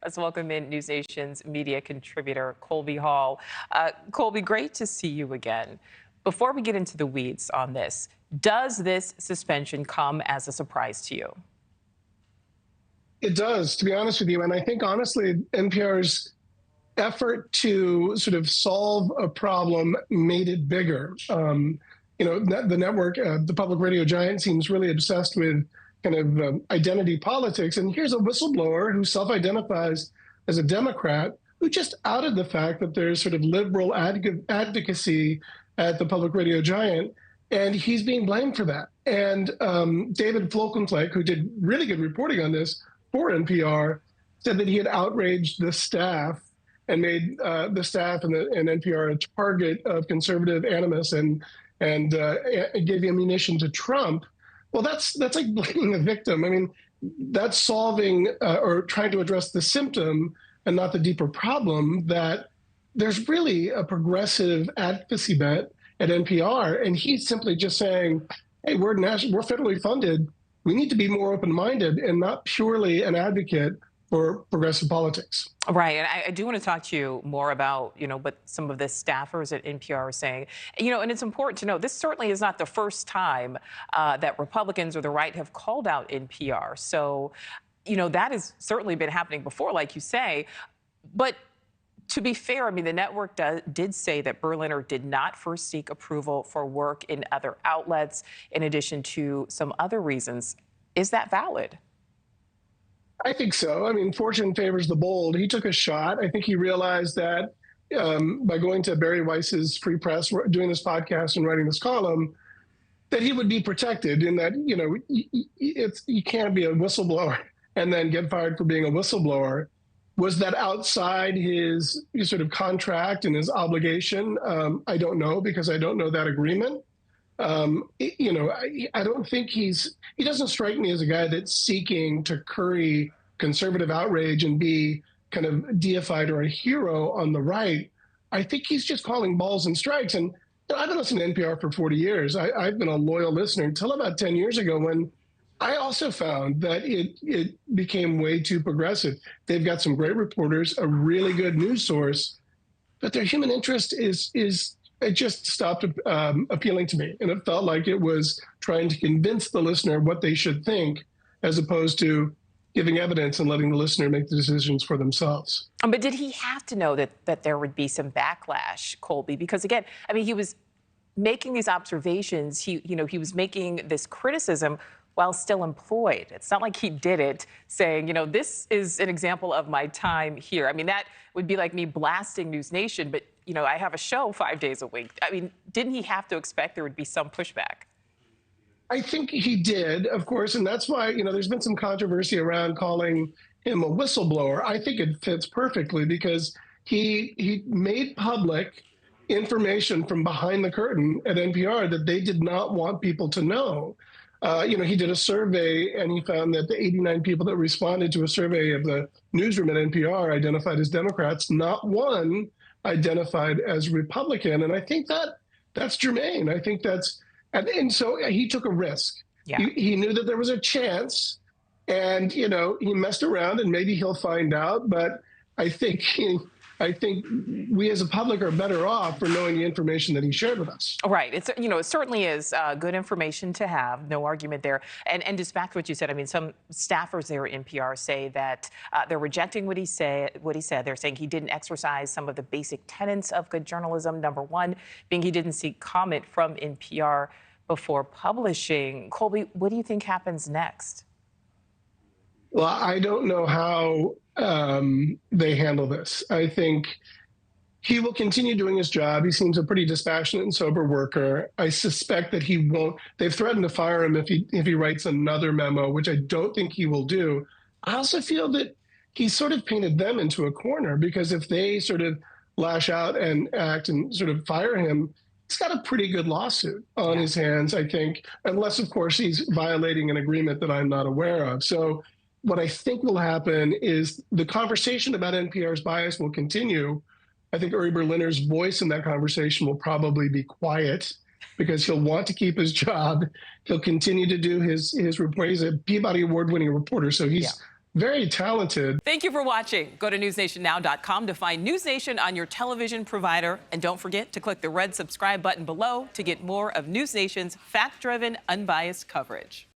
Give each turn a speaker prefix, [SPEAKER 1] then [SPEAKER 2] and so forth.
[SPEAKER 1] Let's welcome in NewsNation's media contributor, Colby Hall. Colby, great to see you again. Before we get into the weeds on this, does this suspension come as a surprise to you?
[SPEAKER 2] It does, to be honest with you. And I think, honestly, NPR's effort to sort of solve a problem made it bigger. The network, the public radio giant, seems really obsessed with kind of identity politics. And here's a whistleblower who self-identifies as a Democrat who just outed the fact that there's sort of liberal advocacy at the public radio giant. And he's being blamed for that. And David Folkenflik, who did really good reporting on this for NPR, said that he had outraged the staff and made the staff and NPR a target of conservative animus and gave ammunition to Trump. Well, that's like blaming a victim. I mean, that's solving or trying to address the symptom and not the deeper problem, that there's really a progressive advocacy bent at NPR. And he's simply just saying, hey, we're federally funded. We need to be more open-minded and not purely an advocate for progressive politics.
[SPEAKER 1] Right. And I do want to talk to you more about, what some of the staffers at NPR are saying. And it's important to know this certainly is not the first time that Republicans or the right have called out NPR. So, that has certainly been happening before, like you say. But to be fair, I mean, the network did say that Berliner did not first seek approval for work in other outlets, in addition to some other reasons. Is that valid?
[SPEAKER 2] I think so. I mean, fortune favors the bold. He took a shot. I think he realized that by going to Bari Weiss's Free Press, doing this podcast and writing this column, that he would be protected in that, you can't be a whistleblower and then get fired for being a whistleblower. Was that outside his sort of contract and his obligation? I don't know, because I don't know that agreement. I don't think he doesn't strike me as a guy that's seeking to curry conservative outrage and be kind of deified or a hero on the right. I think he's just calling balls and strikes. And I've been listening to NPR for 40 years. I've been a loyal listener until about 10 years ago, when I also found that it became way too progressive. They've got some great reporters, a really good news source, but their human interest it just stopped appealing to me. And it felt like it was trying to convince the listener what they should think, as opposed to giving evidence and letting the listener make the decisions for themselves.
[SPEAKER 1] But did he have to know that there would be some backlash, Colby? Because again, I mean, he was making these observations. He was making this criticism while still employed. It's not like he did it saying, this is an example of my time here. I mean, that would be like me blasting NewsNation, but I have a show 5 days a week. I mean, didn't he have to expect there would be some pushback?
[SPEAKER 2] I think he did, of course, and that's why, there's been some controversy around calling him a whistleblower. I think it fits perfectly, because he made public information from behind the curtain at NPR that they did not want people to know. He did a survey, and he found that the 89 people that responded to a survey of the newsroom at NPR identified as Democrats. Not one identified as Republican. And I think that's germane. I think and so he took a risk. Yeah. He knew that there was a chance, and, he messed around, and maybe he'll find out. But I think we as a public are better off for knowing the information that he shared with us.
[SPEAKER 1] Right. It's, it certainly is good information to have. No argument there. And just back to what you said, I mean, some staffers there at NPR say that they're rejecting what he said. They're saying he didn't exercise some of the basic tenets of good journalism. Number one being he didn't seek comment from NPR before publishing. Colby, what do you think happens next?
[SPEAKER 2] Well, I don't know how they handle this. I think he will continue doing his job. He seems a pretty dispassionate and sober worker. I suspect that he won't. They've threatened to fire him if he writes another memo, which I don't think he will do. I also feel that he sort of painted them into a corner, because if they sort of lash out and act and sort of fire him, he's got a pretty good lawsuit on his hands, I think, unless, of course, he's violating an agreement that I'm not aware of. So what I think will happen is the conversation about NPR's bias will continue. I think Uri Berliner's voice in that conversation will probably be quiet, because he'll want to keep his job. He'll continue to do his report. He's a Peabody Award-winning reporter, so he's very talented.
[SPEAKER 1] Thank you for watching. Go to newsnationnow.com to find News Nation on your television provider. And don't forget to click the red subscribe button below to get more of News Nation's fact-driven, unbiased coverage.